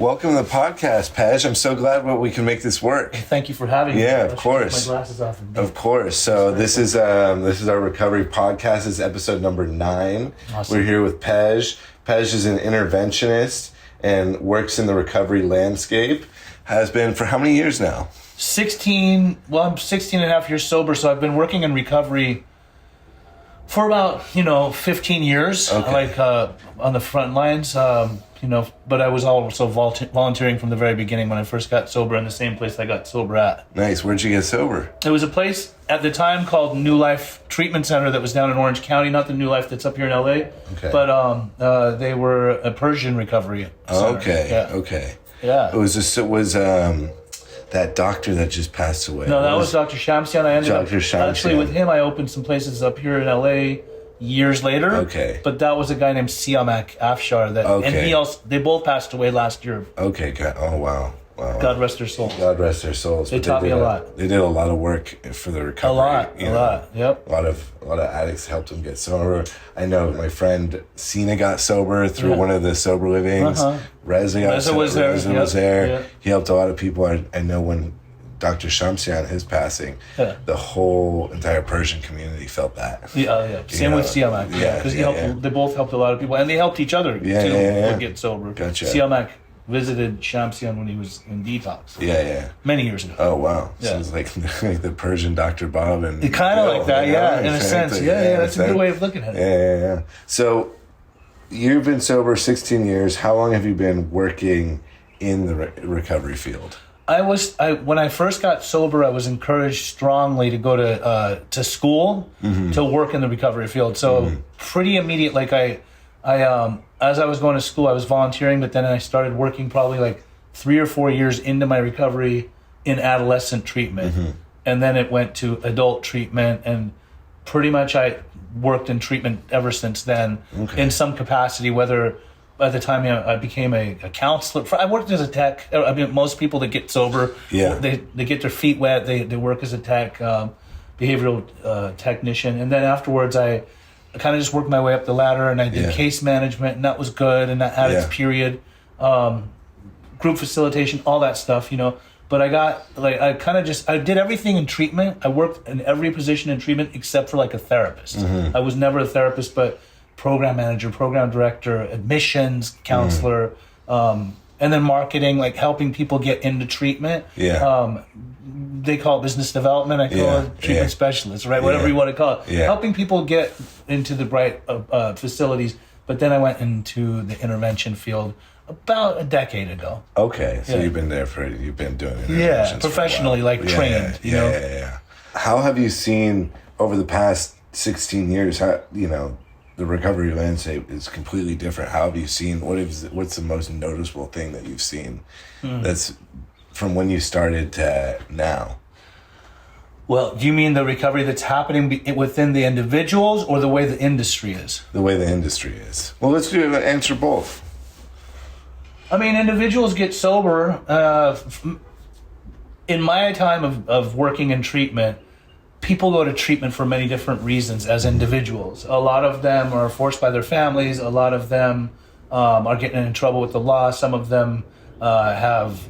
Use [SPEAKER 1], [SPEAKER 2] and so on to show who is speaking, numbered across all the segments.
[SPEAKER 1] Welcome to the podcast, Pej. I'm so glad we can make this work.
[SPEAKER 2] Thank you for having me.
[SPEAKER 1] Yeah, of course.
[SPEAKER 2] Take my glasses off.
[SPEAKER 1] Of course. So this is our recovery podcast. This is episode number 9.
[SPEAKER 2] Awesome.
[SPEAKER 1] We're here with Pej. Pej is an interventionist and works in the recovery landscape. Has been for how many years now?
[SPEAKER 2] 16. Well, I'm 16 and a half years sober, so I've been working in recovery for about 15 years.
[SPEAKER 1] Okay.
[SPEAKER 2] Like on the front lines. But I was also volunteering from the very beginning when I first got sober in the same place I got sober at.
[SPEAKER 1] Nice. Where'd you get sober?
[SPEAKER 2] It was a place at the time called New Life Treatment Center that was down in Orange County, not the New Life that's up here in LA.
[SPEAKER 1] Okay.
[SPEAKER 2] But they were a Persian recovery center.
[SPEAKER 1] Okay.
[SPEAKER 2] Yeah.
[SPEAKER 1] Okay.
[SPEAKER 2] Yeah.
[SPEAKER 1] It was that doctor that just passed away.
[SPEAKER 2] No, that was Dr. Shamsian. I ended
[SPEAKER 1] Dr.
[SPEAKER 2] up
[SPEAKER 1] Shamsian.
[SPEAKER 2] actually with him. I opened some places up here in LA years later.
[SPEAKER 1] Okay.
[SPEAKER 2] But that was a guy named Siamak Afshar and they both passed away last year.
[SPEAKER 1] Okay. Oh, wow. Wow.
[SPEAKER 2] God rest their souls.
[SPEAKER 1] God rest their souls.
[SPEAKER 2] They taught me a lot.
[SPEAKER 1] They did a lot of work for the recovery.
[SPEAKER 2] A lot. Yep.
[SPEAKER 1] A lot of addicts helped them get sober. I know my friend Sina got sober through one of the sober livings. Reza was there. Reza was there.
[SPEAKER 2] Yeah.
[SPEAKER 1] He helped a lot of people. I know when Dr. Shamsian, his passing, the whole entire Persian community felt that.
[SPEAKER 2] Yeah. Same with Siamak. Because they both helped a lot of people, and they helped each other to get sober.
[SPEAKER 1] Gotcha.
[SPEAKER 2] Siamak visited Shamsian when he was in detox.
[SPEAKER 1] Yeah.
[SPEAKER 2] Many years ago.
[SPEAKER 1] Oh, wow.
[SPEAKER 2] Yeah.
[SPEAKER 1] Sounds like the Persian Dr. Bob and
[SPEAKER 2] kind of like that, in a sense. Yeah, that's a good way of looking at it.
[SPEAKER 1] Yeah. So you've been sober 16 years. How long have you been working in the recovery field?
[SPEAKER 2] When I first got sober, I was encouraged strongly to go to school to work in the recovery field. So pretty immediate, like as I was going to school, I was volunteering, but then I started working probably like 3 or 4 years into my recovery in adolescent treatment. And then it went to adult treatment, and pretty much I worked in treatment ever since then in some capacity, whether by the time I became a counselor. I worked as a tech. I mean, most people that get sober, they get their feet wet. They work as a tech, behavioral technician. And then afterwards, I kind of just worked my way up the ladder, and I did case management, and that was good, and that had its period. Group facilitation, all that stuff, But I did everything in treatment. I worked in every position in treatment except for like a therapist. I was never a therapist, but program manager, program director, admissions counselor, and then marketing, like helping people get into treatment. They call it business development. I call it treatment specialist, right? Whatever you want to call it. Helping people get into the right facilities. But then I went into the intervention field about a decade ago.
[SPEAKER 1] Okay, so you've been doing interventions
[SPEAKER 2] professionally, trained.
[SPEAKER 1] Yeah. How have you seen over the past 16 years? How the recovery landscape is completely different. How have you seen? What's the most noticeable thing that you've seen that's from when you started to now?
[SPEAKER 2] Well, do you mean the recovery that's happening within the individuals, or the way the industry is?
[SPEAKER 1] The way the industry is. Well, let's answer both.
[SPEAKER 2] I mean, individuals get sober. In my time of working in treatment, people go to treatment for many different reasons as individuals. A lot of them are forced by their families. A lot of them are getting in trouble with the law. Some of them have,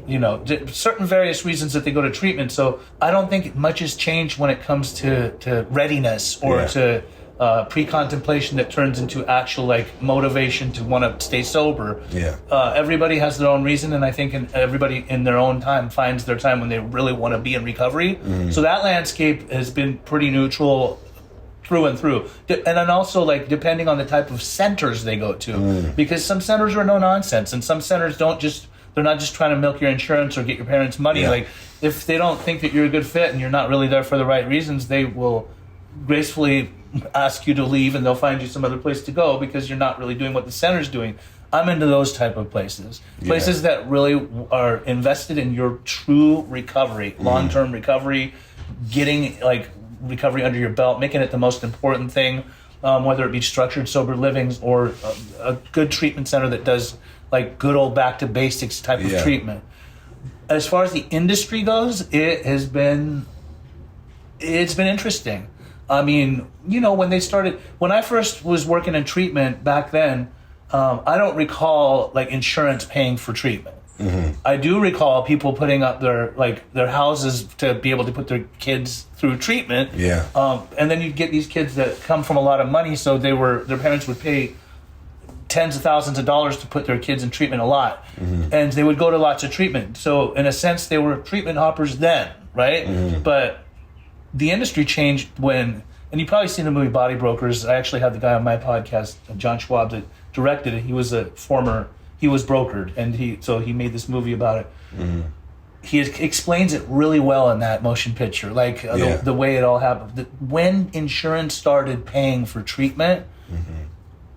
[SPEAKER 2] certain various reasons that they go to treatment. So I don't think much has changed when it comes to readiness or to pre-contemplation that turns into actual motivation to want to stay sober. Everybody has their own reason, and I think everybody in their own time finds their time when they really want to be in recovery. So that landscape has been pretty neutral through and through. And then also depending on the type of centers they go to, because some centers are no nonsense, and some centers they're not just trying to milk your insurance or get your parents' money. If they don't think that you're a good fit and you're not really there for the right reasons, they will gracefully ask you to leave, and they'll find you some other place to go because you're not really doing what the center's doing. I'm into those type of places. Places that really are invested in your true recovery, long-term recovery, getting recovery under your belt, making it the most important thing, whether it be structured sober livings or a good treatment center that does good old back to basics type of treatment. As far as the industry goes, it's been interesting. I mean, when I first was working in treatment back then, I don't recall insurance paying for treatment. I do recall people putting up their houses to be able to put their kids through treatment.
[SPEAKER 1] Yeah.
[SPEAKER 2] And then you'd get these kids that come from a lot of money, so their parents would pay tens of thousands of dollars to put their kids in treatment a lot. And they would go to lots of treatment. So in a sense, they were treatment hoppers then, right? But the industry changed when, and you've probably seen the movie Body Brokers. I actually had the guy on my podcast, John Schwab, that directed it. He was brokered, and he made this movie about it. He explains it really well in that motion picture, like the way it all happened. When insurance started paying for treatment,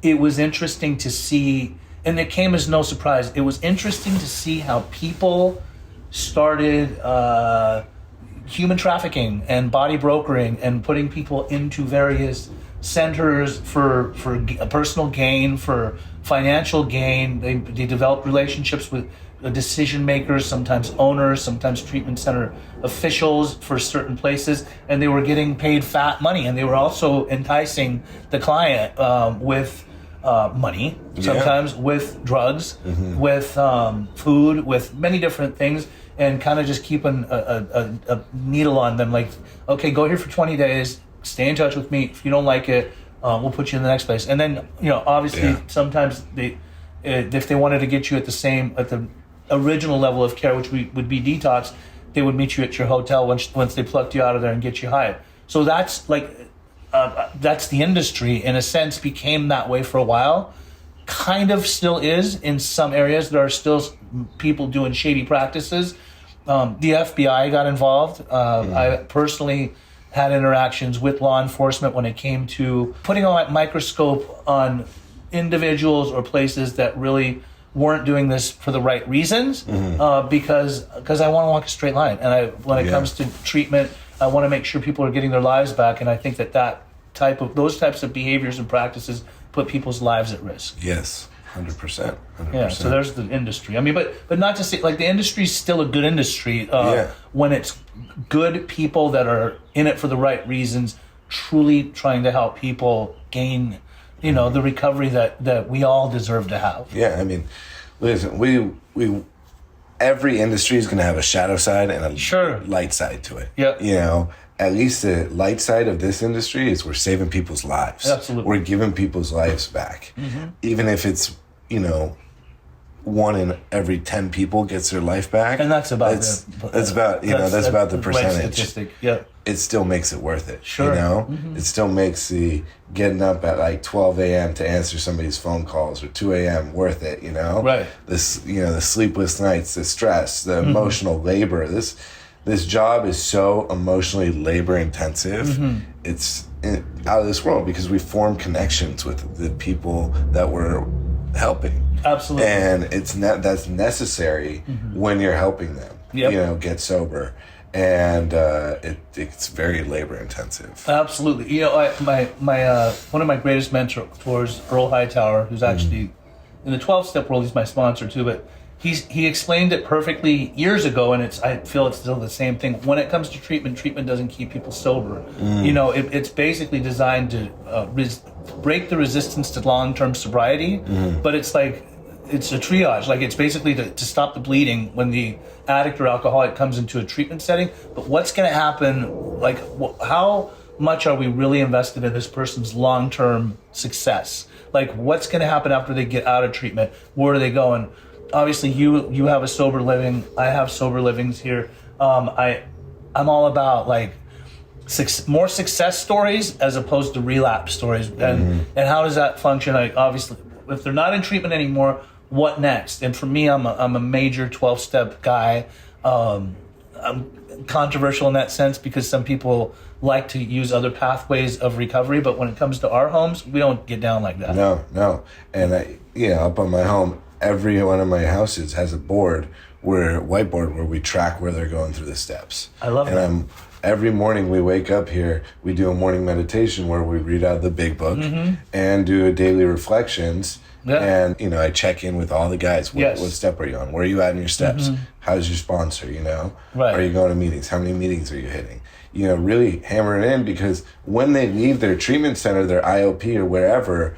[SPEAKER 2] it was interesting to see, and it came as no surprise. It was interesting to see how people started human trafficking and body brokering and putting people into various centers for personal gain, for financial gain. They developed relationships with decision makers, sometimes owners, sometimes treatment center officials for certain places, and they were getting paid fat money, and they were also enticing the client with money, sometimes with drugs, with food, with many different things, and kind of just keeping a needle on them, like, okay, go here for 20 days, stay in touch with me. If you don't like it, we'll put you in the next place. And then, obviously, sometimes if they wanted to get you at the original level of care, which would be detox, they would meet you at your hotel once they plucked you out of there and get you high. So that's that's the industry, in a sense, became that way for a while. Kind of still is in some areas. There are still people doing shady practices. The FBI got involved. I personally had interactions with law enforcement when it came to putting a microscope on individuals or places that really weren't doing this for the right reasons, because I want to walk a straight line. And when it comes to treatment, I want to make sure people are getting their lives back. And I think those types of behaviors and practices put people's lives at risk.
[SPEAKER 1] Yes. 100%.
[SPEAKER 2] Yeah, so there's the industry. I mean, but not to say, like, the industry is still a good industry when it's good people that are in it for the right reasons, truly trying to help people gain, the recovery that we all deserve to have.
[SPEAKER 1] Yeah, I mean, listen, we every industry is going to have a shadow side and a light side to it.
[SPEAKER 2] Yeah.
[SPEAKER 1] At least the light side of this industry is we're saving people's lives.
[SPEAKER 2] Absolutely.
[SPEAKER 1] We're giving people's lives back. Even if it's, 1 in every 10 people gets their life back.
[SPEAKER 2] And that's about
[SPEAKER 1] that's about the percentage.
[SPEAKER 2] Statistic. Yeah.
[SPEAKER 1] It still makes it worth it.
[SPEAKER 2] Sure.
[SPEAKER 1] It still makes the getting up at like 12 a.m. to answer somebody's phone calls or 2 a.m. worth it,
[SPEAKER 2] Right.
[SPEAKER 1] This, the sleepless nights, the stress, the emotional labor. This job is so emotionally labor intensive. It's out of this world because we form connections with the people that we're helping.
[SPEAKER 2] Absolutely.
[SPEAKER 1] And that's necessary when you're helping them, get sober. And it's very labor intensive.
[SPEAKER 2] Absolutely. My one of my greatest mentors, Earl Hightower, who's actually in the 12-step world, he's my sponsor too, but he explained it perfectly years ago, and I feel it's still the same thing. When it comes to treatment doesn't keep people sober. It's basically designed to break the resistance to long-term sobriety, but it's like, it's a triage. Like, it's basically to stop the bleeding when the addict or alcoholic comes into a treatment setting. But what's going to happen, like, how much are we really invested in this person's long-term success? Like, what's going to happen after they get out of treatment? Where are they going? Obviously, you have a sober living. I have sober livings here. I'm all about, like, more success stories as opposed to relapse stories. And how does that function? Obviously, if they're not in treatment anymore, what next? And for me, I'm a major 12-step guy. I'm controversial in that sense because some people like to use other pathways of recovery, but when it comes to our homes, we don't get down like that.
[SPEAKER 1] No. And up on my home, every one of my houses has a whiteboard where we track where they're going through the steps. I love that. Every morning we wake up here, we do a morning meditation where we read out the big book and do a daily reflections. Yeah. And, I check in with all the guys. What step are you on? Where are you at in your steps? How's your sponsor, Right. Are you going to meetings? How many meetings are you hitting? Really hammer it in, because when they leave their treatment center, their IOP or wherever,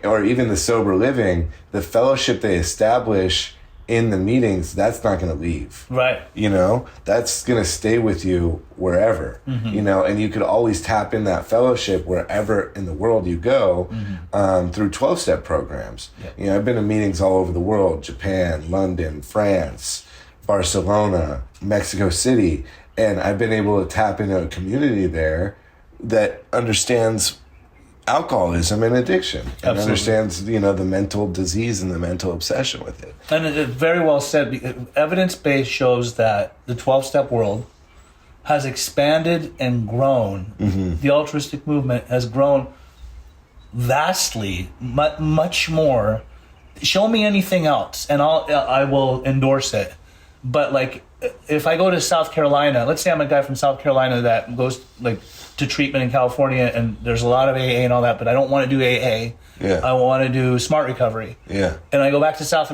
[SPEAKER 1] or even the sober living, the fellowship they establish in the meetings, that's not going to leave.
[SPEAKER 2] Right.
[SPEAKER 1] You know, that's going to stay with you wherever, you know, and you could always tap in that fellowship wherever in the world you go through 12-step programs.
[SPEAKER 2] Yeah.
[SPEAKER 1] You know, I've been to meetings all over the world, Japan, London, France, Barcelona, Mexico City, and I've been able to tap into a community there that understands alcoholism and addiction and
[SPEAKER 2] Absolutely.
[SPEAKER 1] understands, you know, the mental disease and the mental obsession with it.
[SPEAKER 2] And it very well said. Evidence-based shows that the 12-step world has expanded and grown. The altruistic movement has grown vastly, much more. Show me anything else, and I will endorse it. But like, if I go to South Carolina, let's say I'm a guy from South Carolina that goes like to treatment in California, and there's a lot of AA and all that, but I don't want to do AA.
[SPEAKER 1] Yeah.
[SPEAKER 2] I want to do smart recovery.
[SPEAKER 1] Yeah.
[SPEAKER 2] And I go back to South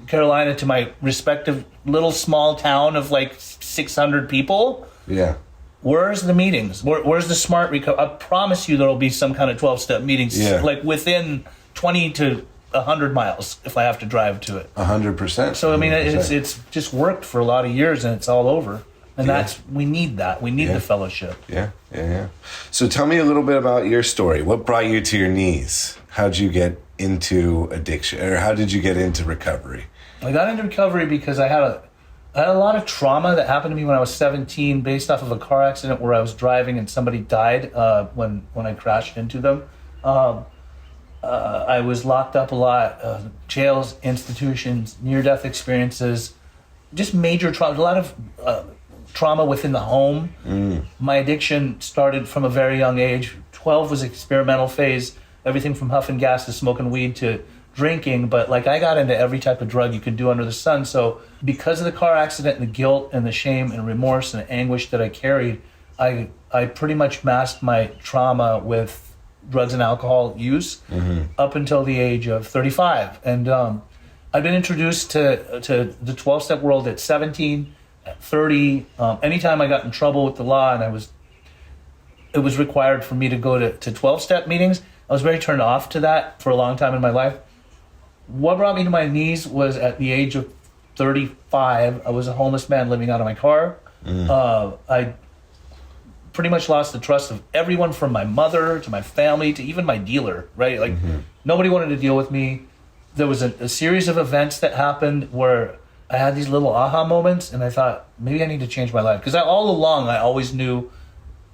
[SPEAKER 2] Carolina to my respective little small town of like 600 people.
[SPEAKER 1] Yeah.
[SPEAKER 2] Where's the meetings? Where's the smart recovery? I promise you there'll be some kind of 12-step meetings, like within 20 to 100 miles if I have to drive to it.
[SPEAKER 1] 100%.
[SPEAKER 2] So, I mean,
[SPEAKER 1] 100%.
[SPEAKER 2] it's just worked for a lot of years, and it's all over. And we need that. We need the fellowship.
[SPEAKER 1] Yeah. So tell me a little bit about your story. What brought you to your knees? How'd you get into addiction, or how did you get into recovery?
[SPEAKER 2] I got into recovery because I had a lot of trauma that happened to me when I was 17 based off of a car accident where I was driving and somebody died when I crashed into them. I was locked up a lot, jails, institutions, near-death experiences, just major trauma, a lot of trauma within the home. My addiction started from a very young age. 12 was experimental phase, everything from huffing gas to smoking weed to drinking, but like I got into every type of drug you could do under the sun. So because of the car accident and the guilt and the shame and remorse and anguish that I carried, I pretty much masked my trauma with drugs and alcohol use up until the age of 35. And I've been introduced to the 12-step world at 17, at 30. Anytime I got in trouble with the law and it was required for me to go to 12-step meetings, I was very turned off to that for a long time in my life. What brought me to my knees was at the age of 35, I was a homeless man living out of my car. I pretty much lost the trust of everyone from my mother to my family to even my dealer, right? Like nobody wanted to deal with me. There was a series of events that happened where I had these little aha moments and I thought, maybe I need to change my life. Because all along, I always knew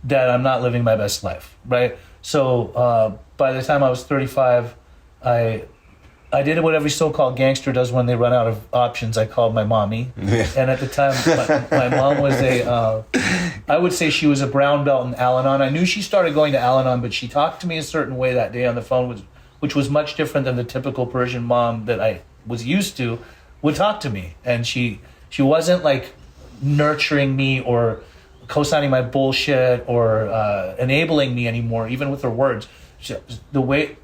[SPEAKER 2] that I'm not living my best life, right? So by the time I was 35, I did what every so-called gangster does when they run out of options. I called my mommy. And at the time, my mom was I would say she was a brown belt in Al-Anon. I knew she started going to Al-Anon, but she talked to me a certain way that day on the phone, which was much different than the typical Persian mom that I was used to would talk to me. And she wasn't like nurturing me or co-signing my bullshit or enabling me anymore, even with her words.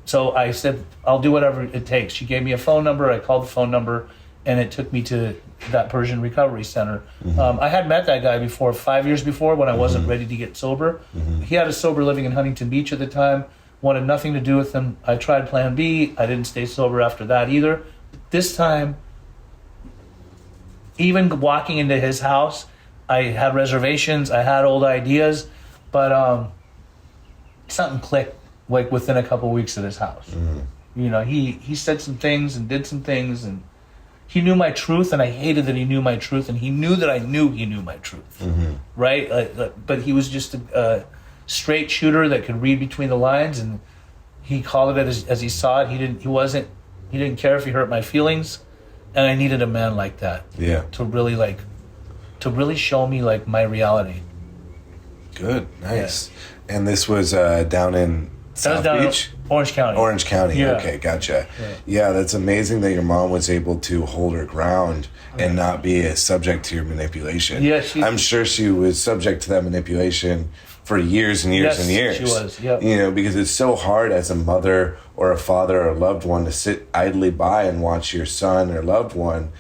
[SPEAKER 2] So I said, I'll do whatever it takes. She gave me a phone number. I called the phone number, and it took me to that Persian Recovery Center. I had met that guy before, 5 years before, when I wasn't ready to get sober. He had a sober living in Huntington Beach at the time, wanted nothing to do with him. I tried Plan B. I didn't stay sober after that either. This time, even walking into his house, I had reservations. I had old ideas, but something clicked. Like within a couple of weeks at his house. You know, he said some things and did some things, and he knew my truth, and I hated that he knew my truth, and he knew that I knew he knew my truth, right? But he was just a straight shooter that could read between the lines, and he called it as he saw it. He didn't care if he hurt my feelings, and I needed a man like that.
[SPEAKER 1] Yeah.
[SPEAKER 2] To really show me like my reality.
[SPEAKER 1] Good, nice. Yeah. And this was down in South Beach?
[SPEAKER 2] Orange County.
[SPEAKER 1] Orange County,
[SPEAKER 2] yeah.
[SPEAKER 1] Okay, gotcha. Yeah, that's amazing that your mom was able to hold her ground and not be subject to your manipulation.
[SPEAKER 2] Yeah,
[SPEAKER 1] I'm sure she was subject to that manipulation for years and years and years.
[SPEAKER 2] She was, yeah.
[SPEAKER 1] You know, because it's so hard as a mother or a father or a loved one to sit idly by and watch your son or loved one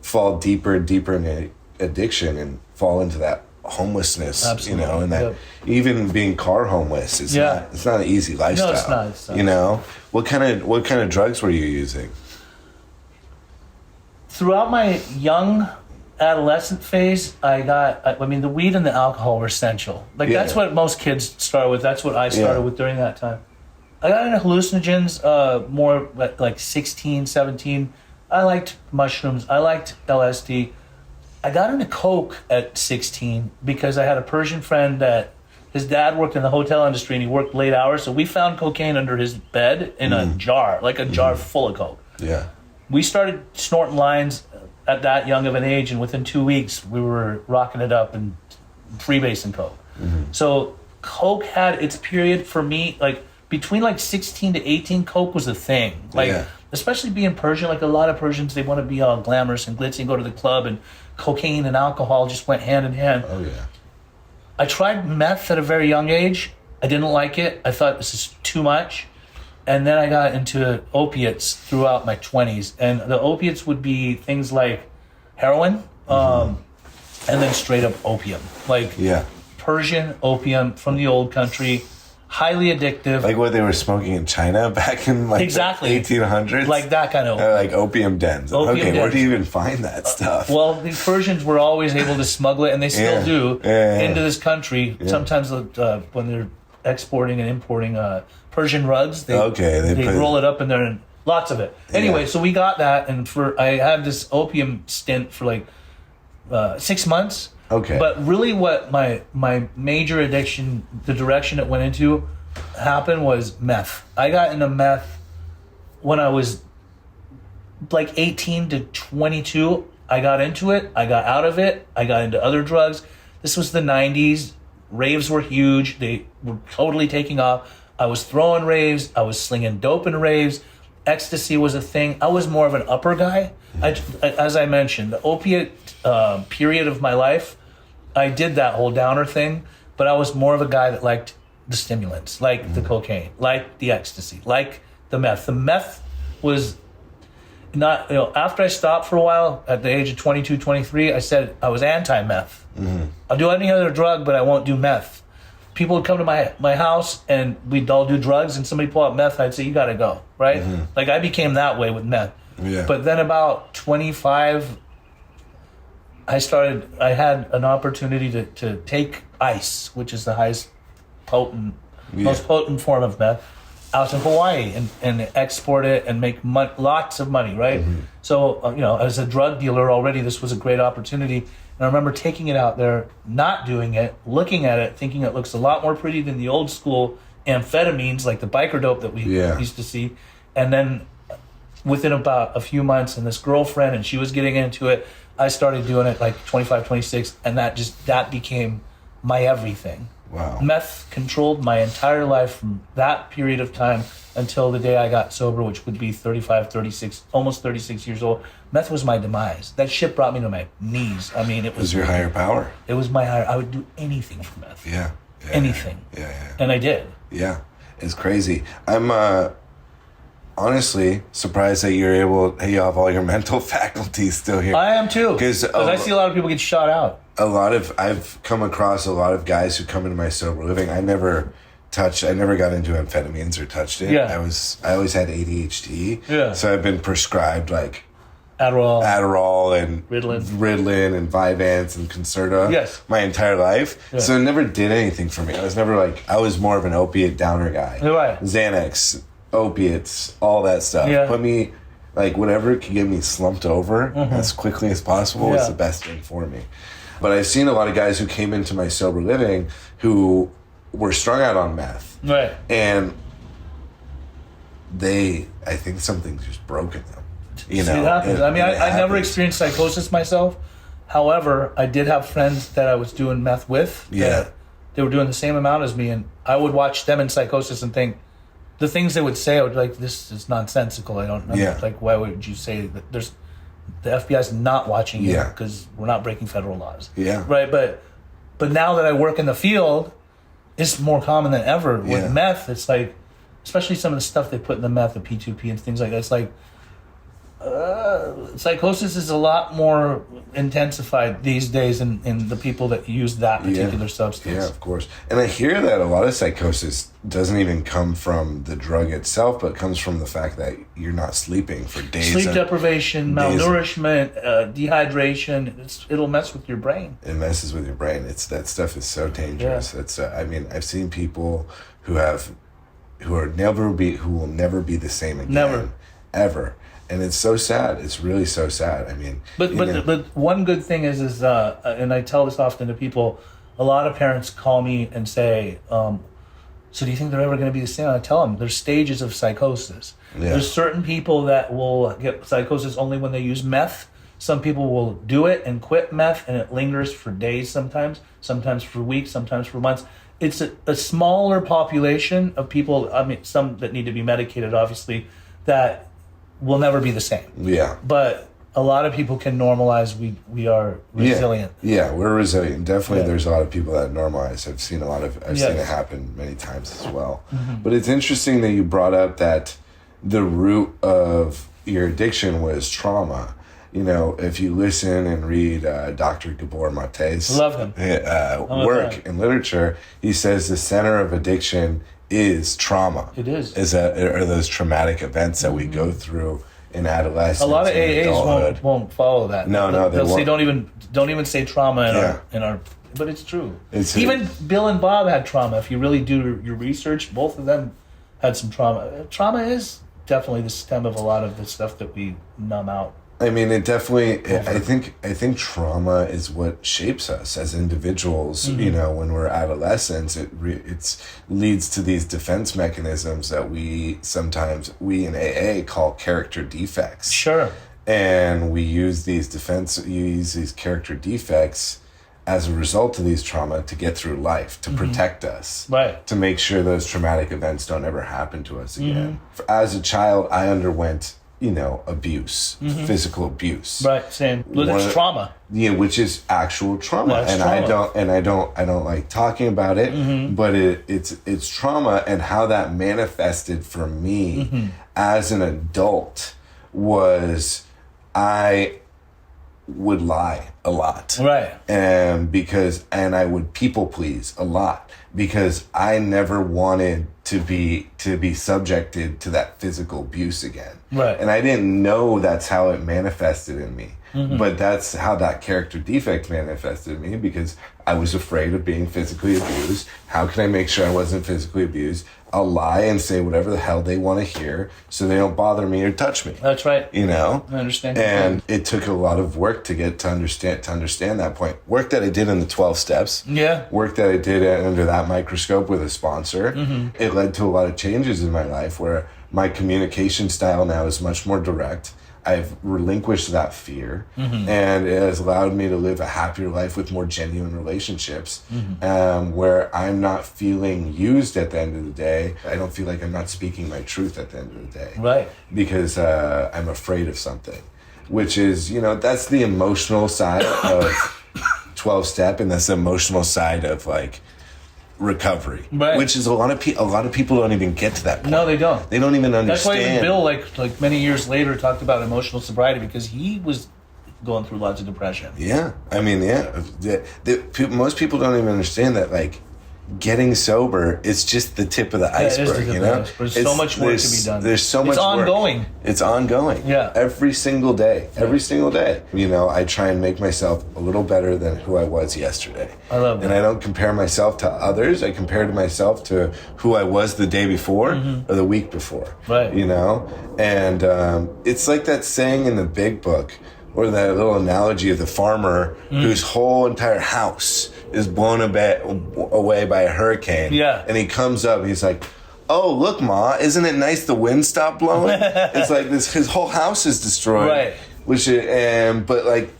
[SPEAKER 1] fall deeper and deeper into addiction and fall into that homelessness.
[SPEAKER 2] Absolutely.
[SPEAKER 1] You know, and that even being car homeless is not an easy lifestyle.
[SPEAKER 2] No, it's not.
[SPEAKER 1] You know, what kind of drugs were you using?
[SPEAKER 2] throughout my young adolescent phase, I mean, the weed and the alcohol were essential. Like, that's what most kids start with. That's what I started with during that time. I got into hallucinogens more like 16, 17. I liked mushrooms. I liked LSD. I got into coke at 16 because I had a Persian friend that his dad worked in the hotel industry and he worked late hours. So we found cocaine under his bed in a jar, like a jar full of coke.
[SPEAKER 1] Yeah.
[SPEAKER 2] We started snorting lines at that young of an age, and within 2 weeks we were rocking it up and freebasing coke. So coke had its period for me, like between like 16 to 18, coke was a thing. Like, especially being Persian, like a lot of Persians, they want to be all glamorous and glitzy and go to the club, and cocaine and alcohol just went hand in hand.
[SPEAKER 1] Oh, yeah.
[SPEAKER 2] I tried meth at a very young age. I didn't like it. I thought this is too much. And then I got into opiates throughout my 20s. And the opiates would be things like heroin, and then straight up opium. Like Persian opium from the old country. Highly addictive.
[SPEAKER 1] Like what they were smoking in China back in like the 1800s?
[SPEAKER 2] Like that kind of
[SPEAKER 1] like opium dens. Where do you even find that stuff?
[SPEAKER 2] Well, the Persians were always able to smuggle it, and they still do, into this country. Sometimes when they're exporting and importing Persian rugs, they roll it up in there, and lots of it. Anyway, so we got that, and I had this opium stint for like 6 months.
[SPEAKER 1] Okay.
[SPEAKER 2] But really what my major addiction, the direction it went into, happened was meth. I got into meth when I was like 18 to 22. I got into it. I got out of it. I got into other drugs. This was the 90s. Raves were huge. They were totally taking off. I was throwing raves. I was slinging dope in raves. Ecstasy was a thing. I was more of an upper guy. As I mentioned, the opiate period of my life, I did that whole downer thing, but I was more of a guy that liked the stimulants, like the cocaine, like the ecstasy, like the meth. The meth was not, after I stopped for a while, at the age of 22, 23, I said I was anti-meth. I'll do any other drug, but I won't do meth. People would come to my house and we'd all do drugs, and somebody pull out meth, I'd say, you gotta go, right? Like, I became that way with meth. But then about 25, I had an opportunity to take ice, which is the highest most potent form of meth, out to Hawaii and export it and make lots of money, right? So, as a drug dealer already, this was a great opportunity. And I remember taking it out there, not doing it, looking at it, thinking it looks a lot more pretty than the old school amphetamines, like the biker dope that we used to see. And then within about a few months, and this girlfriend, and she was getting into it, I started doing it like 25, 26, and that became my everything.
[SPEAKER 1] Wow.
[SPEAKER 2] Meth controlled my entire life from that period of time until the day I got sober, which would be 35, 36, almost 36 years old. Meth was my demise. That shit brought me to my knees. I mean, it was
[SPEAKER 1] your higher power.
[SPEAKER 2] It was my higher. I would do anything for meth. Anything.
[SPEAKER 1] Yeah.
[SPEAKER 2] And I did.
[SPEAKER 1] Yeah. It's crazy. I'm honestly surprised that you have all your mental faculties still here.
[SPEAKER 2] I am too. Because I see a lot of people get shot out.
[SPEAKER 1] I've come across a lot of guys who come into my sober living. I never got into amphetamines or touched it. I always had ADHD. So I've been prescribed like Adderall and Ritalin and Vyvanse and Concerta my entire life. So it never did anything for me. I was never I was more of an opiate downer guy. Xanax, opiates, all that stuff. Put me, whatever could get me slumped over as quickly as possible was the best thing for me. But I've seen a lot of guys who came into my sober living who were strung out on meth. And I think something's just broken them.
[SPEAKER 2] It happens. I never experienced psychosis myself. However, I did have friends that I was doing meth with. They were doing the same amount as me, and I would watch them in psychosis and think, the things they would say, I would be like, this is nonsensical. I don't know. Why would you say that? The FBI's not watching you because we're not breaking federal laws. Right. But now that I work in the field, it's more common than ever. With meth, it's like, especially some of the stuff they put in the meth, the P2P and things like that. It's like, Psychosis is a lot more intensified these days in the people that use that particular substance.
[SPEAKER 1] Yeah, of course. And I hear that a lot of psychosis doesn't even come from the drug itself, but comes from the fact that you're not sleeping for days.
[SPEAKER 2] Sleep deprivation, malnourishment, dehydration, it'll mess with your brain.
[SPEAKER 1] It messes with your brain. That stuff is so dangerous.
[SPEAKER 2] Yeah.
[SPEAKER 1] It's I mean, I've seen people who will never be the same again.
[SPEAKER 2] Never.
[SPEAKER 1] Ever. And it's so sad. It's really so sad. I mean,
[SPEAKER 2] but one good thing is and I tell this often to people. A lot of parents call me and say, "So do you think they're ever going to be the same?" I tell them there's stages of psychosis.
[SPEAKER 1] Yeah.
[SPEAKER 2] There's certain people that will get psychosis only when they use meth. Some people will do it and quit meth, and it lingers for days sometimes for weeks, sometimes for months. It's a smaller population of people. I mean, some that need to be medicated, obviously, that will never be the same.
[SPEAKER 1] Yeah.
[SPEAKER 2] But a lot of people can normalize. We are resilient.
[SPEAKER 1] Yeah, we're resilient. Definitely there's a lot of people that normalize. I've seen seen it happen many times as well. Mm-hmm. But it's interesting that you brought up that the root of your addiction was trauma. You know, if you listen and read Dr. Gabor Mate's work in literature, he says the center of addiction is trauma.
[SPEAKER 2] It is.
[SPEAKER 1] Are those traumatic events that we go through in adolescence?
[SPEAKER 2] A lot of AAs won't follow that.
[SPEAKER 1] No,
[SPEAKER 2] they'll say don't even say trauma in our. But it's true. Even Bill and Bob had trauma. If you really do your research, both of them had some trauma. Trauma is definitely the stem of a lot of the stuff that we numb out.
[SPEAKER 1] I mean, it definitely. I think trauma is what shapes us as individuals. Mm-hmm. You know, when we're adolescents, it leads to these defense mechanisms that we in AA call character defects.
[SPEAKER 2] Sure.
[SPEAKER 1] And we use these character defects as a result of these trauma to get through life, to protect us,
[SPEAKER 2] right? To
[SPEAKER 1] make sure those traumatic events don't ever happen to us again. As a child, I underwent abuse, physical abuse.
[SPEAKER 2] Right, same. Well, that's trauma.
[SPEAKER 1] Yeah, which is actual trauma. That's trauma. I don't like talking about it, but it's trauma, and how that manifested for me as an adult was I would lie a lot.
[SPEAKER 2] Right.
[SPEAKER 1] And I would people please a lot because I never wanted to be subjected to that physical abuse again.
[SPEAKER 2] Right.
[SPEAKER 1] And I didn't know that's how it manifested in me. But that's how that character defect manifested in me because I was afraid of being physically abused. How can I make sure I wasn't physically abused? I'll lie and say whatever the hell they want to hear so they don't bother me or touch me.
[SPEAKER 2] That's right.
[SPEAKER 1] You know?
[SPEAKER 2] I understand.
[SPEAKER 1] And it took a lot of work to understand that point. Work that I did in the 12 steps.
[SPEAKER 2] Yeah.
[SPEAKER 1] Work that I did under that microscope with a sponsor. It led to a lot of changes in my life where my communication style now is much more direct. I've relinquished that fear, and it has allowed me to live a happier life with more genuine relationships, where I'm not feeling used at the end of the day. I don't feel like I'm not speaking my truth at the end of the day.
[SPEAKER 2] Right.
[SPEAKER 1] Because I'm afraid of something, which is, that's the emotional side of 12-step, and that's the emotional side of, like, recovery,
[SPEAKER 2] right.
[SPEAKER 1] Which is a lot of people don't even get to that point.
[SPEAKER 2] No, they don't.
[SPEAKER 1] They don't even understand.
[SPEAKER 2] That's why even Bill, like many years later, talked about emotional sobriety because he was going through lots of depression.
[SPEAKER 1] Yeah, I mean, most people don't even understand that, like, getting sober is just the tip of the iceberg,
[SPEAKER 2] There's so much work to be done.
[SPEAKER 1] There's so much work. It's ongoing.
[SPEAKER 2] Yeah.
[SPEAKER 1] Every single day. Every single day. I try and make myself a little better than who I was yesterday.
[SPEAKER 2] I love that.
[SPEAKER 1] And I don't compare myself to others. I compare to myself to who I was the day before or the week before.
[SPEAKER 2] Right.
[SPEAKER 1] And it's like that saying in the Big Book, or that little analogy of the farmer whose whole entire house is blown away by a hurricane.
[SPEAKER 2] Yeah.
[SPEAKER 1] And he comes up and he's like, "Oh, look, Ma, isn't it nice the wind stopped blowing?" It's like his whole house is destroyed.
[SPEAKER 2] Right.
[SPEAKER 1] But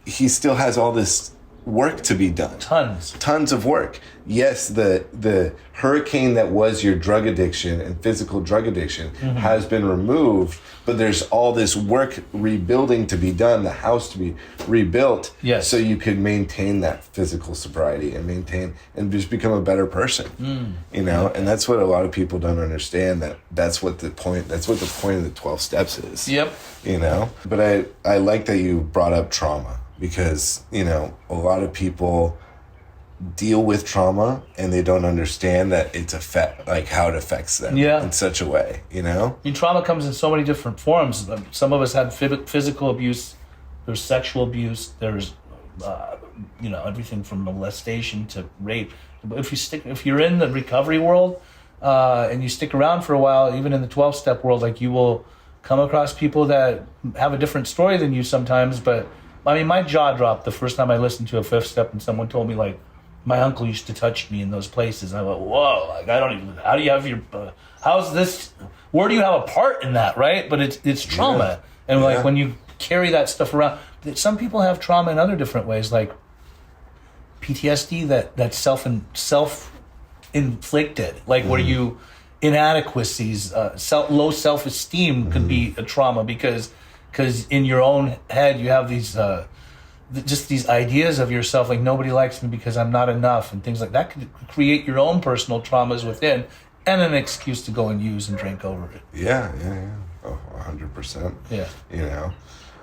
[SPEAKER 1] he still has all this work to be done.
[SPEAKER 2] Tons
[SPEAKER 1] of work. Yes, the hurricane that was your drug addiction and physical drug addiction has been removed, but there's all this work rebuilding to be done, the house to be rebuilt, so you could maintain that physical sobriety and just become a better person. You know, and that's what a lot of people don't understand, that's what the point of the 12 steps is.
[SPEAKER 2] Yep.
[SPEAKER 1] You know, but I like that you brought up trauma, because, you know, a lot of people deal with trauma and they don't understand that how it affects them in such a way, you know?
[SPEAKER 2] I mean, trauma comes in so many different forms. Some of us have physical abuse, there's sexual abuse, there's, you know, everything from molestation to rape. But if you're in the recovery world and you stick around for a while, even in the 12-step world, like, you will come across people that have a different story than you sometimes. But I mean, my jaw dropped the first time I listened to a 5th step and someone told me, like, my uncle used to touch me in those places. And I went, whoa, like, I don't even, how do you have your, how's this, where do you have a part in that, right? But it's trauma. And like, when you carry that stuff around, some people have trauma in other different ways, like PTSD that's self-inflicted, like where you, inadequacies, low self-esteem could be a trauma because in your own head you have these just these ideas of yourself, like, nobody likes me because I'm not enough, and things like that could create your own personal traumas within, and an excuse to go and use and drink over it.
[SPEAKER 1] Yeah. Oh, 100%.
[SPEAKER 2] Yeah.
[SPEAKER 1] You know,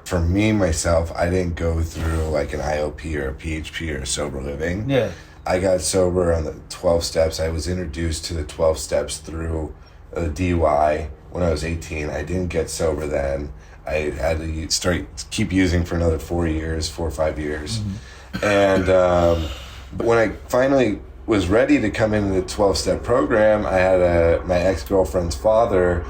[SPEAKER 1] for me, myself, I didn't go through like an IOP or a PHP or sober living.
[SPEAKER 2] Yeah.
[SPEAKER 1] I got sober on the 12 steps. I was introduced to the 12 steps through a DUI when I was 18. I didn't get sober then. I had to keep using for another 4 or 5 years. And but when I finally was ready to come into the 12-step program, I had my ex-girlfriend's father.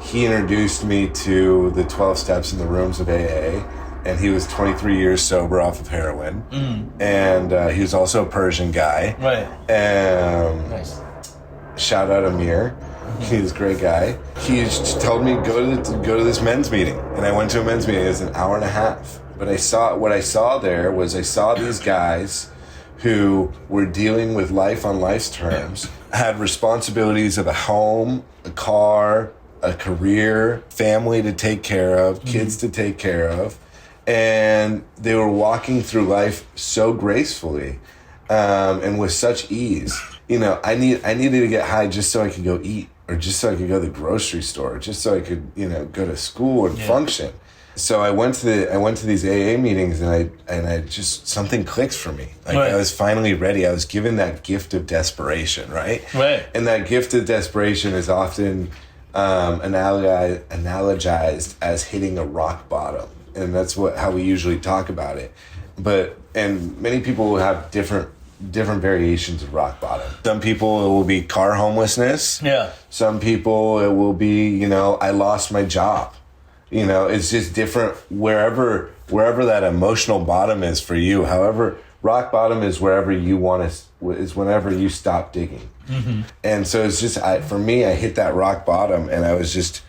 [SPEAKER 1] He introduced me to the 12 steps in the rooms of AA. And he was 23 years sober off of heroin. And he was also a Persian guy.
[SPEAKER 2] Right.
[SPEAKER 1] Nice. Shout out Amir. He's a great guy. He just told me go to this men's meeting, and I went to a men's meeting. It was an hour and a half. But I saw these guys who were dealing with life on life's terms, had responsibilities of a home, a car, a career, family to take care of, kids to take care of, and they were walking through life so gracefully and with such ease. You know, I needed to get high just so I could go eat, or just so I could go to the grocery store, or just so I could, you know, go to school and function. So I went to these AA meetings, and I just, something clicked for me. Like, I was finally ready. I was given that gift of desperation, right?
[SPEAKER 2] Right.
[SPEAKER 1] And that gift of desperation is often analogized as hitting a rock bottom, and that's how we usually talk about it. And many people will have different variations of rock bottom. Some people, it will be car homelessness.
[SPEAKER 2] Yeah.
[SPEAKER 1] Some people, it will be, you know, I lost my job. You know, it's just different wherever that emotional bottom is for you. However, rock bottom is wherever you want to, is whenever you stop digging. And so it's just, for me, I hit that rock bottom, and I was just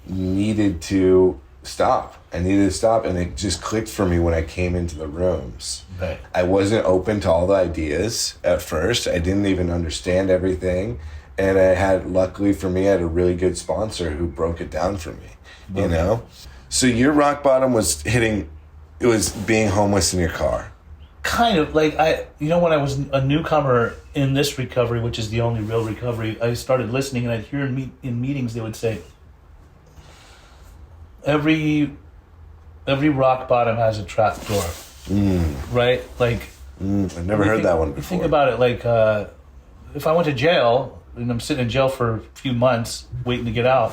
[SPEAKER 1] needed to stop. And it just clicked for me when I came into the rooms.
[SPEAKER 2] Right. I
[SPEAKER 1] wasn't open to all the ideas at first. I didn't even understand everything. And luckily for me, I had a really good sponsor who broke it down for me, you know? So your rock bottom was being homeless in your car.
[SPEAKER 2] Kind of, like, when I was a newcomer in this recovery, which is the only real recovery, I started listening, and I'd hear in meetings, they would say, every rock bottom has a trap door, right? Like,
[SPEAKER 1] I've never heard that one before.
[SPEAKER 2] Think about it, like, if I went to jail and I'm sitting in jail for a few months waiting to get out,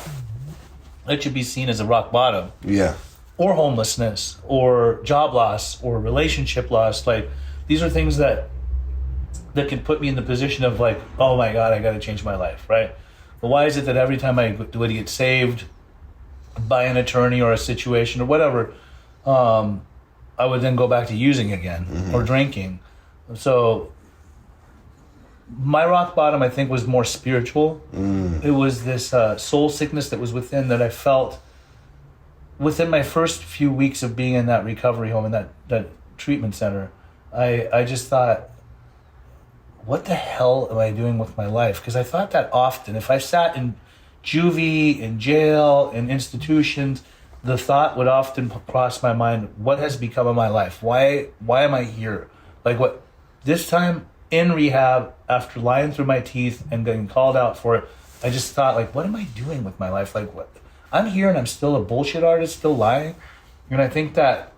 [SPEAKER 2] that should be seen as a rock bottom.
[SPEAKER 1] Yeah.
[SPEAKER 2] Or homelessness, or job loss, or relationship loss. Like, these are things that can put me in the position of, like, oh my God, I got to change my life, right? But why is it that every time I would get saved by an attorney or a situation or whatever, I would then go back to using again or drinking? So my rock bottom, I think, was more spiritual. It was this soul sickness that was within, that I felt within my first few weeks of being in that recovery home, in that treatment center. I just thought, what the hell am I doing with my life? Because I thought that often. If I sat in juvie, in jail, in institutions, the thought would often cross my mind, what has become of my life? Why am I here? Like what, this time in rehab, after lying through my teeth and getting called out for it, I just thought, like, what am I doing with my life? Like, what? I'm here and I'm still a bullshit artist, still lying. And I think that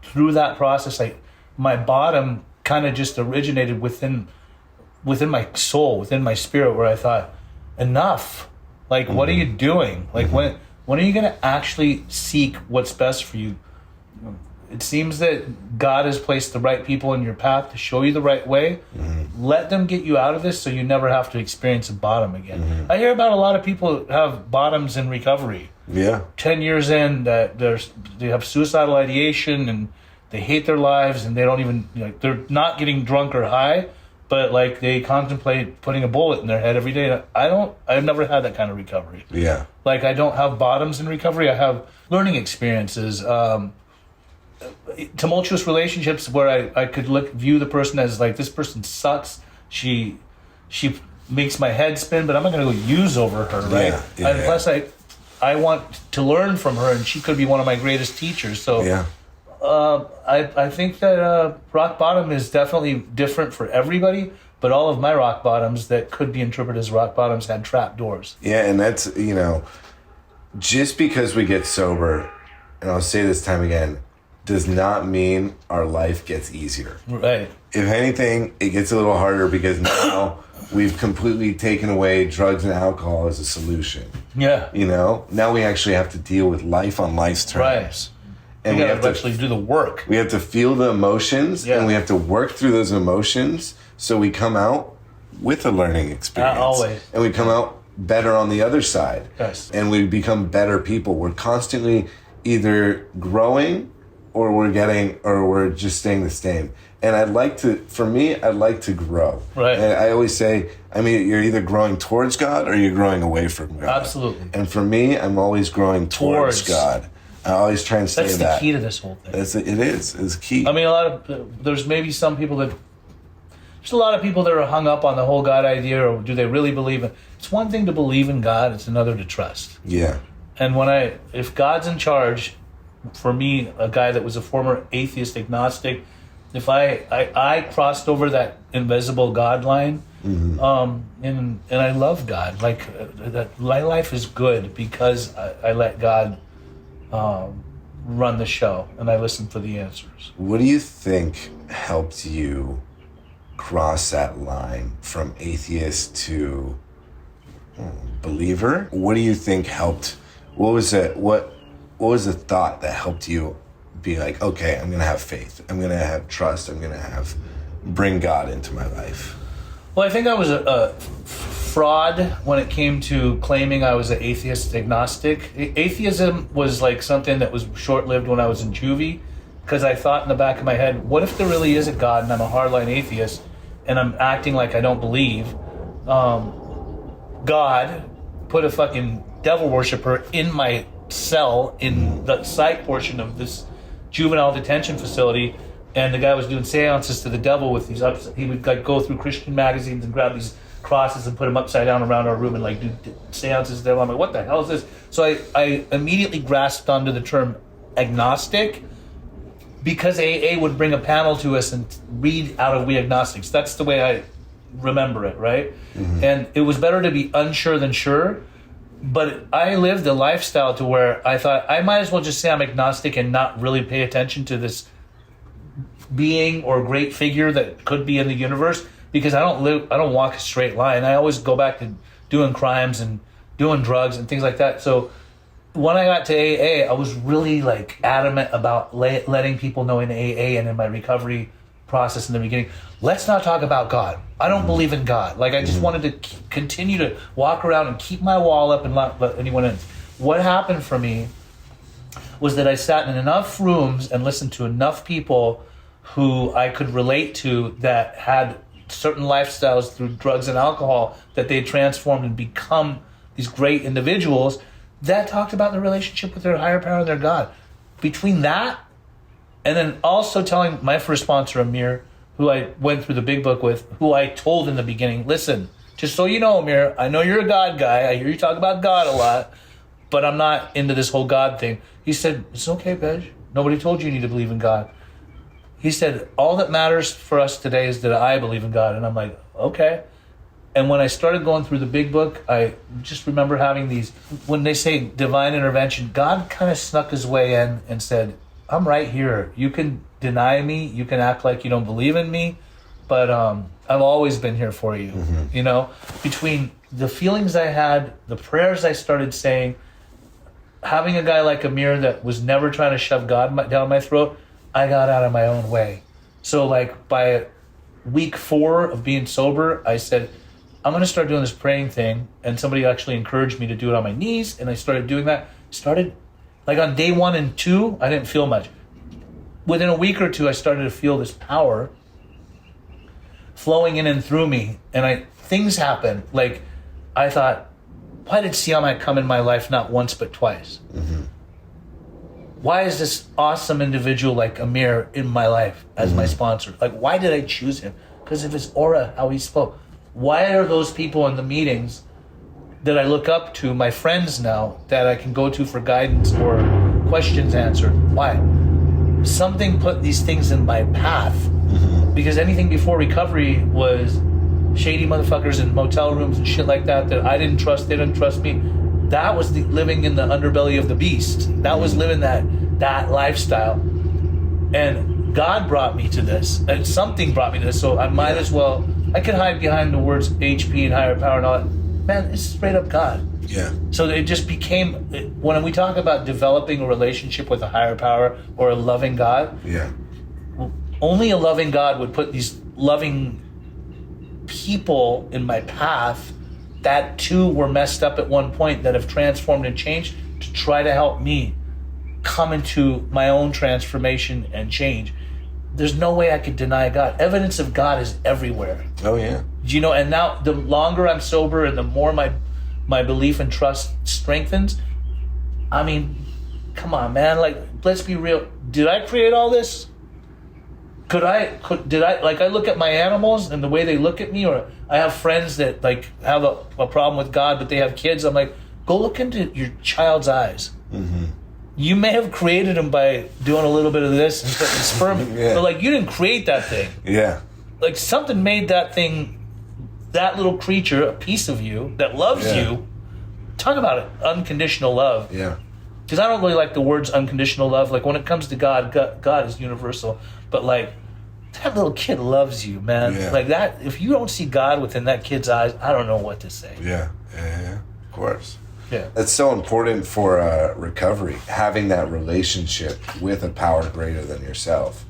[SPEAKER 2] through that process, my bottom kind of just originated within my soul, within my spirit, where I thought, enough. Like, what are you doing? Like, when are you going to actually seek what's best for you? It seems that God has placed the right people in your path to show you the right way. Let them get you out of this so you never have to experience a bottom again. I hear about a lot of people who have bottoms in recovery.
[SPEAKER 1] Yeah.
[SPEAKER 2] 10 years in, that they have suicidal ideation and they hate their lives and they don't even, like, they're not getting drunk or high, but like they contemplate putting a bullet in their head every day. I've never had that kind of recovery.
[SPEAKER 1] Yeah.
[SPEAKER 2] Like, I don't have bottoms in recovery. I have learning experiences, tumultuous relationships where I could view the person as like, this person sucks. She makes my head spin, but I'm not going to go use over her, right? And plus, I want to learn from her, and she could be one of my greatest teachers. So I think that rock bottom is definitely different for everybody, but all of my rock bottoms that could be interpreted as rock bottoms had trap doors.
[SPEAKER 1] Yeah, and that's, just because we get sober, and I'll say this time again, does not mean our life gets easier.
[SPEAKER 2] Right.
[SPEAKER 1] If anything, it gets a little harder because now we've completely taken away drugs and alcohol as a solution.
[SPEAKER 2] Yeah.
[SPEAKER 1] Now we actually have to deal with life on life's terms.
[SPEAKER 2] Right.
[SPEAKER 1] And
[SPEAKER 2] we have to actually do the work.
[SPEAKER 1] We have to feel the emotions, and we have to work through those emotions so we come out with a learning experience.
[SPEAKER 2] Always.
[SPEAKER 1] And we come out better on the other side.
[SPEAKER 2] Yes.
[SPEAKER 1] And we become better people. We're constantly either growing or we're just staying the same. And I'd like to grow.
[SPEAKER 2] Right.
[SPEAKER 1] And I always say, you're either growing towards God or you're growing away from God.
[SPEAKER 2] Absolutely.
[SPEAKER 1] And for me, I'm always growing towards God. I always try and say that.
[SPEAKER 2] That's the key to this whole thing.
[SPEAKER 1] It's key.
[SPEAKER 2] There's maybe some people there's a lot of people that are hung up on the whole God idea, or do they really believe it? It's one thing to believe in God, it's another to trust.
[SPEAKER 1] Yeah.
[SPEAKER 2] And if God's in charge, for me, a guy that was a former atheist agnostic, if I crossed over that invisible God line, and I love God, like that, my life is good because I let God run the show and I listen for the answers.
[SPEAKER 1] What do you think helped you cross that line from atheist to believer? What do you think helped? What was the thought that helped you be like, okay, I'm going to have faith. I'm going to have trust. I'm going to bring God into my life?
[SPEAKER 2] Well, I think I was a fraud when it came to claiming I was an atheist agnostic. Atheism was like something that was short-lived when I was in juvie, because I thought in the back of my head, what if there really is a God and I'm a hardline atheist and I'm acting like I don't believe? God put a fucking devil worshiper in my cell in the psych portion of this juvenile detention facility, and the guy was doing seances to the devil with these he would like go through Christian magazines and grab these crosses and put them upside down around our room and like do seances to the devil. I'm like, what the hell is this? So I immediately grasped onto the term agnostic because AA would bring a panel to us and read out of We Agnostics. That's the way I remember it, right? And it was better to be unsure than sure. But I lived a lifestyle to where I thought I might as well just say I'm agnostic and not really pay attention to this being or great figure that could be in the universe, because I don't walk a straight line. I always go back to doing crimes and doing drugs and things like that. So when I got to AA, I was really like adamant about letting people know in AA and in my recovery process in the beginning, let's not talk about God. I don't believe in God. Like, I just wanted to continue to walk around and keep my wall up and not let anyone in. What happened for me was that I sat in enough rooms and listened to enough people who I could relate to that had certain lifestyles through drugs and alcohol that they transformed and become these great individuals that talked about their relationship with their higher power and their God. Between that and then also telling my first sponsor, Amir, who I went through the big book with, who I told in the beginning, listen, just so you know, Amir, I know you're a God guy. I hear you talk about God a lot, but I'm not into this whole God thing. He said, it's okay, Pej. Nobody told you need to believe in God. He said, all that matters for us today is that I believe in God. And I'm like, okay. And when I started going through the big book, I just remember having these, when they say divine intervention, God kind of snuck his way in and said, I'm right here. You can deny me. You can act like you don't believe in me. But I've always been here for you. You know, between the feelings I had, the prayers I started saying, having a guy like Amir that was never trying to shove God down my throat, I got out of my own way. So like by week 4 of being sober, I said, I'm going to start doing this praying thing. And somebody actually encouraged me to do it on my knees. And I started doing that. Started like on day 1 and 2, I didn't feel much. Within a week or two, I started to feel this power flowing in and through me. And things happened. Like I thought, why did Siamak come in my life not once but twice? Why is this awesome individual like Amir in my life as my sponsor? Like, why did I choose him? Because of his aura, how he spoke. Why are those people in the meetings that I look up to, my friends now, that I can go to for guidance or questions answered? Why? Something put these things in my path. Because anything before recovery was shady motherfuckers in motel rooms and shit like that I didn't trust. They didn't trust me. That was living in the underbelly of the beast. That was living that lifestyle. And God brought me to this. And something brought me to this. So I might as well, I could hide behind the words HP and higher power and all that. Man, it's straight up God.
[SPEAKER 1] Yeah.
[SPEAKER 2] So it just became, when we talk about developing a relationship with a higher power or a loving God,
[SPEAKER 1] Yeah.
[SPEAKER 2] only a loving God would put these loving people in my path that too were messed up at one point, that have transformed and changed, to try to help me come into my own transformation and change. There's no way I could deny God. Evidence of God is everywhere.
[SPEAKER 1] Oh yeah.
[SPEAKER 2] You know, and now the longer I'm sober and the more my belief and trust strengthens, I mean, come on, man, like, let's be real. Did I create all this? Did I like, I look at my animals and the way they look at me, or I have friends that like have a problem with God, but they have kids. I'm like, go look into your child's eyes. You may have created him by doing a little bit of this and putting sperm, but like, you didn't create that thing.
[SPEAKER 1] Yeah.
[SPEAKER 2] Like, something made that thing, that little creature, a piece of you that loves you. Talk about it, unconditional love.
[SPEAKER 1] Yeah.
[SPEAKER 2] Because I don't really like the words unconditional love. Like, when it comes to God is universal. But like, that little kid loves you, man.
[SPEAKER 1] Yeah.
[SPEAKER 2] Like that, if you don't see God within that kid's eyes, I don't know what to say.
[SPEAKER 1] Yeah. Of course.
[SPEAKER 2] Yeah.
[SPEAKER 1] That's so important for recovery, having that relationship with a power greater than yourself,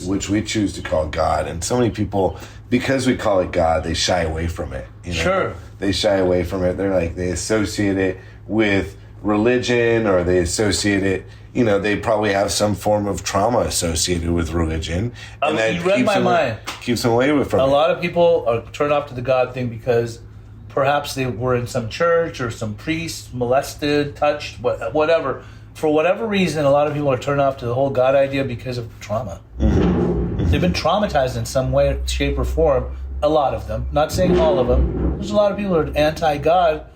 [SPEAKER 1] which we choose to call God. And so many people, because we call it God, they shy away from it. You know?
[SPEAKER 2] Sure.
[SPEAKER 1] They shy away from it. They're like, they associate it with religion, or they associate it, you know, they probably have some form of trauma associated with religion. And that
[SPEAKER 2] you read my mind.
[SPEAKER 1] Keeps them away from it.
[SPEAKER 2] A lot of people are turned off to the God thing because perhaps they were in some church or some priest molested, touched, whatever. For whatever reason, a lot of people are turned off to the whole God idea because of trauma. They've been traumatized in some way, shape, or form. A lot of them. Not saying all of them. There's a lot of people who are anti-God.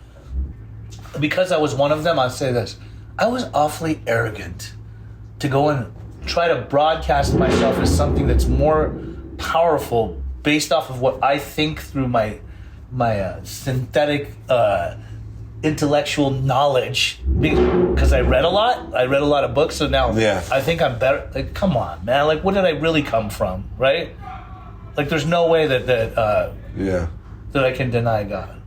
[SPEAKER 2] Because I was one of them, I'll say this. I was awfully arrogant to go and try to broadcast myself as something that's more powerful based off of what I think through my synthetic intellectual knowledge. Because I read a lot. I read a lot of books, so now I think I'm better. Like, come on, man. Like, where did I really come from, right? Like, there's no way that I can deny God.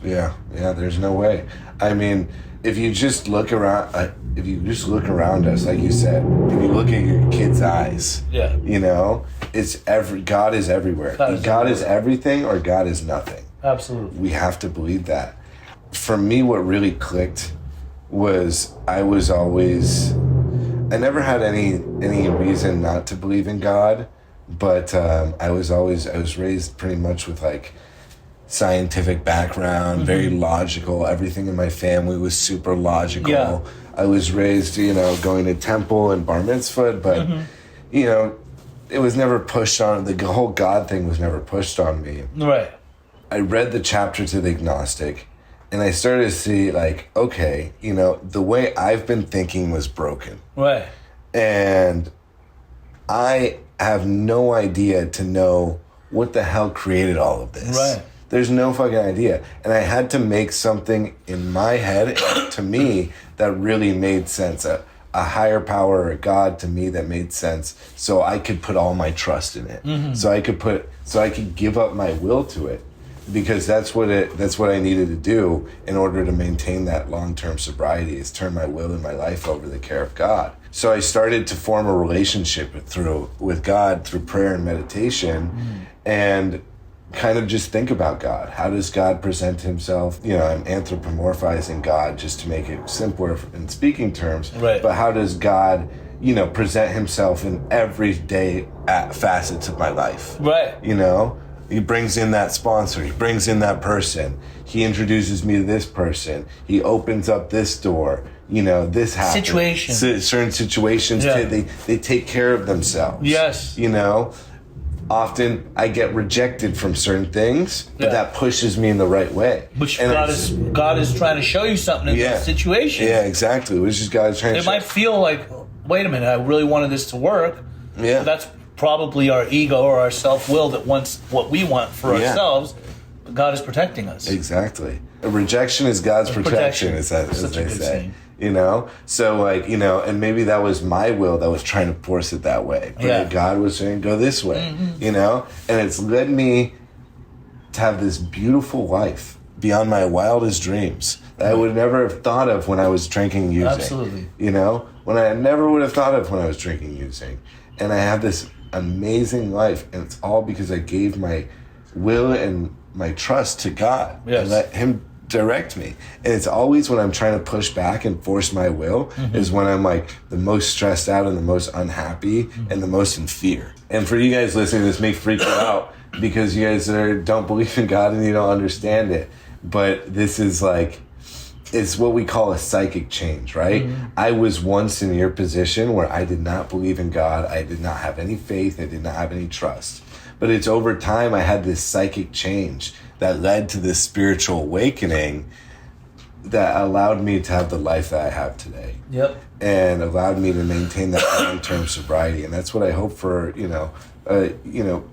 [SPEAKER 1] Yeah, there's no way. I mean, if you just look around us, like you said, if you look at your kid's eyes, you know, God is everywhere. God is everything, or God is nothing.
[SPEAKER 2] Absolutely.
[SPEAKER 1] We have to believe that. For me, what really clicked was I never had any reason not to believe in God, but I was raised pretty much with like scientific background, very logical. Everything in my family was super logical. Yeah. I was raised, you know, going to temple and bar mitzvah, but you know, it was never pushed on, the whole God thing was never pushed on me.
[SPEAKER 2] Right.
[SPEAKER 1] I read the chapter to the agnostic, and I started to see, like, okay, you know, the way I've been thinking was broken.
[SPEAKER 2] Right.
[SPEAKER 1] And I have no idea to know what the hell created all of this.
[SPEAKER 2] Right.
[SPEAKER 1] There's no fucking idea. And I had to make something in my head, to me, that really made sense. A higher power, or a God to me that made sense, so I could put all my trust in it.
[SPEAKER 2] Mm-hmm.
[SPEAKER 1] So I could give up my will to it, because that's what I needed to do in order to maintain that long-term sobriety, is turn my will and my life over to the care of God. So I started to form a relationship with God through prayer and meditation, and kind of just think about God. How does God present himself? You know, I'm anthropomorphizing God just to make it simpler in speaking terms.
[SPEAKER 2] Right.
[SPEAKER 1] But how does God, you know, present himself in everyday facets of my life?
[SPEAKER 2] Right.
[SPEAKER 1] You know, he brings in that sponsor. He brings in that person. He introduces me to this person. He opens up this door. You know, this happens.
[SPEAKER 2] Situation.
[SPEAKER 1] Certain situations,
[SPEAKER 2] Yeah.
[SPEAKER 1] they take care of themselves.
[SPEAKER 2] Yes.
[SPEAKER 1] You know, often I get rejected from certain things, but
[SPEAKER 2] Yeah.
[SPEAKER 1] that pushes me in the right way.
[SPEAKER 2] Which
[SPEAKER 1] And
[SPEAKER 2] God is trying to show you something in
[SPEAKER 1] Yeah.
[SPEAKER 2] that situation.
[SPEAKER 1] Yeah, exactly. Which is God trying to
[SPEAKER 2] It
[SPEAKER 1] show.
[SPEAKER 2] might feel like, wait a minute, I really wanted this to work.
[SPEAKER 1] Yeah.
[SPEAKER 2] But that's probably our ego or our self-will that wants what we want for
[SPEAKER 1] Yeah.
[SPEAKER 2] ourselves. But God is protecting us.
[SPEAKER 1] Exactly. A rejection is God's protection, as
[SPEAKER 2] Such a
[SPEAKER 1] they
[SPEAKER 2] good
[SPEAKER 1] say.
[SPEAKER 2] saying.
[SPEAKER 1] You know? So, like, you know, and maybe that was my will that was trying to force it that way. But
[SPEAKER 2] Yeah.
[SPEAKER 1] God was saying, go this way, you know? And it's led me to have this beautiful life beyond my wildest dreams that I would never have thought of when I was drinking and using.
[SPEAKER 2] Absolutely.
[SPEAKER 1] You know? When I never would have thought of when I was drinking and using. And I have this amazing life, and it's all because I gave my will and my trust to God.
[SPEAKER 2] Yes.
[SPEAKER 1] And let him direct me. And it's always when I'm trying to push back and force my will is when I'm like the most stressed out and the most unhappy and the most in fear. And for you guys listening, this may freak you out because you guys don't believe in God and you don't understand it. But this is like, it's what we call a psychic change, right? I was once in your position where I did not believe in God. I did not have any faith. I did not have any trust. But it's over time I had this psychic change that led to this spiritual awakening that allowed me to have the life that I have today.
[SPEAKER 2] Yep.
[SPEAKER 1] And allowed me to maintain that long-term sobriety. And that's what I hope for, you know,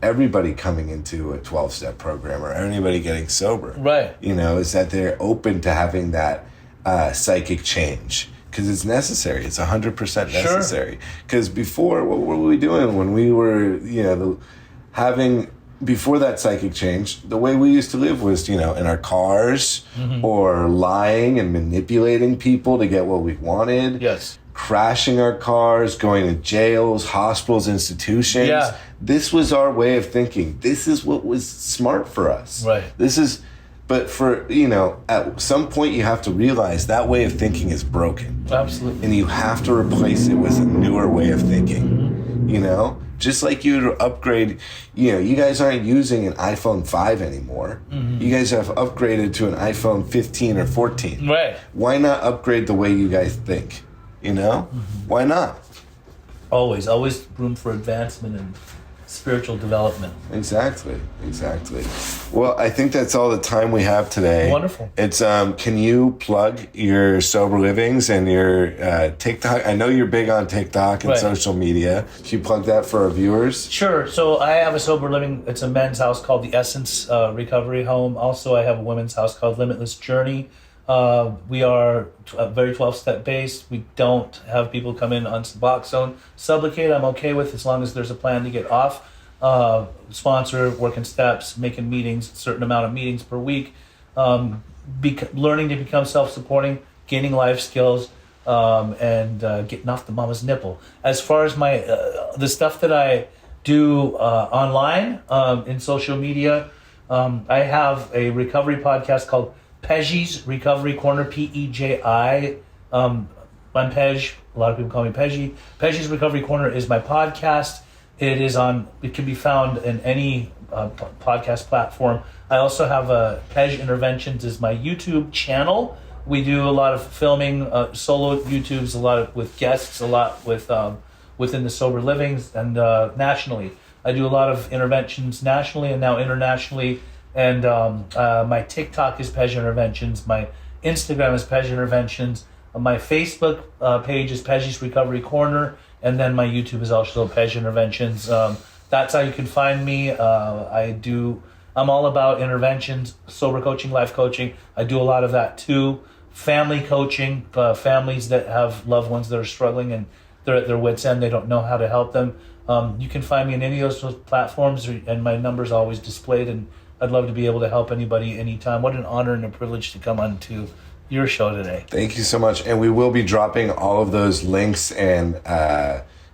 [SPEAKER 1] everybody coming into a 12-step program or anybody getting sober.
[SPEAKER 2] Right.
[SPEAKER 1] You know, is that they're open to having that psychic change. Because it's necessary. It's 100% necessary. Because before, what were we doing when we were, you know, before that psychic change, the way we used to live was, you know, in our cars or lying and manipulating people to get what we wanted.
[SPEAKER 2] Yes.
[SPEAKER 1] Crashing our cars, going to jails, hospitals, institutions.
[SPEAKER 2] Yeah.
[SPEAKER 1] This was our way of thinking. This is what was smart for us.
[SPEAKER 2] Right.
[SPEAKER 1] But for, you know, at some point you have to realize that way of thinking is broken.
[SPEAKER 2] Absolutely.
[SPEAKER 1] And you have to replace it with a newer way of thinking. You know? Just like you upgrade, you know, you guys aren't using an iPhone 5 anymore. You guys have upgraded to an iPhone 15 or 14.
[SPEAKER 2] Right.
[SPEAKER 1] Why not upgrade the way you guys think? You know? Why not?
[SPEAKER 2] Always room for advancement and spiritual development.
[SPEAKER 1] Exactly. Well, I think that's all the time we have today.
[SPEAKER 2] Wonderful.
[SPEAKER 1] It's can you plug your sober livings and your TikTok? I know you're big on TikTok and social media. Can you plug that for our viewers?
[SPEAKER 2] Sure. So I have a sober living. It's a men's house called the Essence Recovery Home. Also, I have a women's house called Limitless Journey. We are very 12-step based. We don't have people come in on Suboxone. Sublocade I'm okay with as long as there's a plan to get off. Sponsor, working steps, making meetings, a certain amount of meetings per week. Learning to become self-supporting, gaining life skills, and getting off the mama's nipple. As far as my the stuff that I do online in social media, I have a recovery podcast called Pejji's Recovery Corner, P-E-J-I. I'm Pej. A lot of people call me Pejji. Pejji's Recovery Corner is my podcast. It can be found in any podcast platform. I also have Pej Interventions is my YouTube channel. We do a lot of filming, solo YouTubes, a lot with guests, a lot with within the sober living and nationally. I do a lot of interventions nationally and now internationally. And my TikTok is Pej Interventions. My Instagram is Pej Interventions. My Facebook page is Pej's Recovery Corner. And then my YouTube is also Pej Interventions. That's how you can find me. I'm all about interventions, sober coaching, life coaching. I do a lot of that too. Family coaching, families that have loved ones that are struggling and they're at their wits' end. They don't know how to help them. You can find me on any of those platforms, and my number's always displayed. And I'd love to be able to help anybody anytime. What an honor and a privilege to come on to your show today.
[SPEAKER 1] Thank you so much. And we will be dropping all of those links and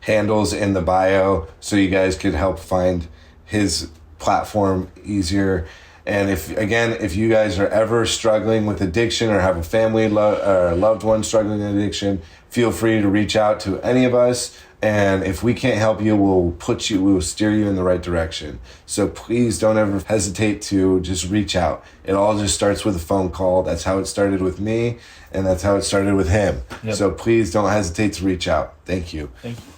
[SPEAKER 1] handles in the bio so you guys could help find his platform easier. And if you guys are ever struggling with addiction or have a family or a loved one struggling with addiction, feel free to reach out to any of us. And if we can't help you, we'll steer you in the right direction. So please don't ever hesitate to just reach out. It all just starts with a phone call. That's how it started with me, and that's how it started with him. Yep. So please don't hesitate to reach out. Thank you.
[SPEAKER 2] Thank you.